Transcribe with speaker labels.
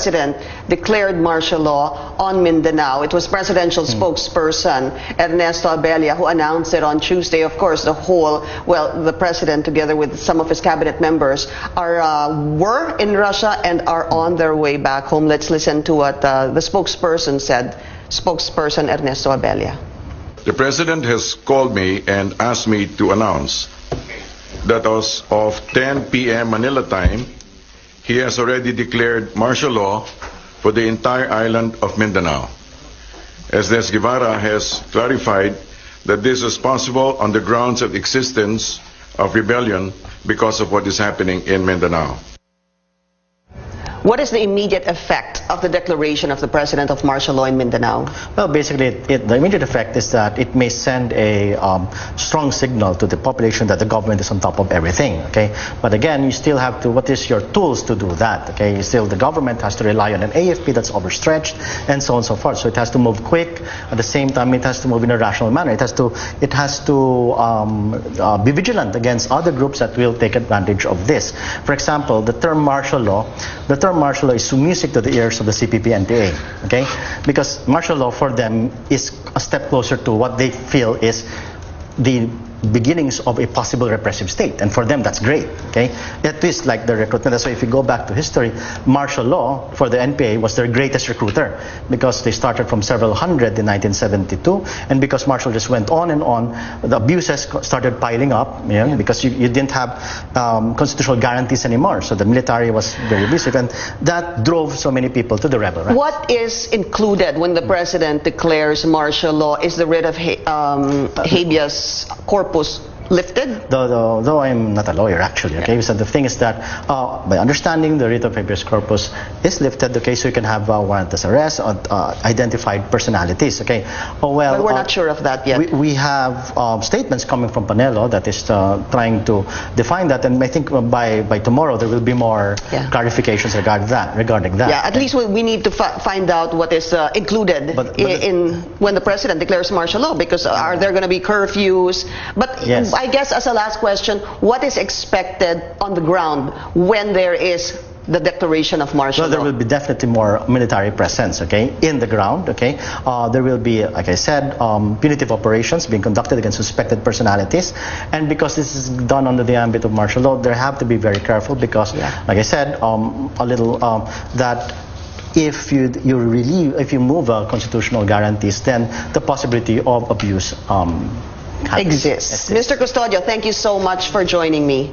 Speaker 1: President declared martial law on Mindanao. It was presidential spokesperson Ernesto Abella who announced it on Tuesday. Of course, the President, together with some of his cabinet members, were in Russia and are on their way back home. Let's listen to what the spokesperson said, spokesperson Ernesto Abella.
Speaker 2: The President has called me and asked me to announce that as of 10 p.m. Manila time, he has already declared martial law for the entire island of Mindanao. As Des Guevara has clarified that this is possible on the grounds of existence of rebellion because of what is happening in Mindanao.
Speaker 1: What is the immediate effect of the declaration of the President of martial law in Mindanao?
Speaker 3: Well, basically, the immediate effect is that it may send a strong signal to the population that the government is on top of everything. Okay, but again, you still have to. What is your tools to do that? Okay, the government has to rely on an AFP that's overstretched, and so on and so forth. So it has to move quick. At the same time, it has to move in a rational manner. It has to be vigilant against other groups that will take advantage of this. For example, the term martial law is music to the ears of the CPP-NPA, okay? Because martial law for them is a step closer to what they feel is the beginnings of a possible repressive state, and for them that's great, okay? That is like the recruitment. That's why if you go back to history, martial law for the NPA was their greatest recruiter, because they started from several hundred in 1972, and because martial just went on and on, the abuses started piling up, because you didn't have constitutional guarantees anymore, so the military was very abusive, and that drove so many people to the rebel ranks.
Speaker 1: What is included when the President declares martial law? Is the writ of habeas corpus lifted?
Speaker 3: Though I'm not a lawyer, actually, okay? So the thing is that by understanding the writ of habeas corpus is lifted, okay, so you can have warrantless arrest on identified personalities, okay?
Speaker 1: But we're not sure of that yet.
Speaker 3: We have statements coming from Panelo that is trying to define that, and I think by tomorrow there will be more clarifications regarding that.
Speaker 1: Yeah, at least we need to find out what is included when the President declares martial law, because are there going to be curfews? But
Speaker 3: yes.
Speaker 1: I guess as a last question, what is expected on the ground when there is the declaration of martial law?
Speaker 3: There will be definitely more military presence, okay, in the ground, okay. There will be, like I said, punitive operations being conducted against suspected personalities, and because this is done under the ambit of martial law, they have to be very careful because, like I said, that if you move constitutional guarantees, then the possibility of abuse
Speaker 1: exists. Mr. Custodio, thank you so much for joining me.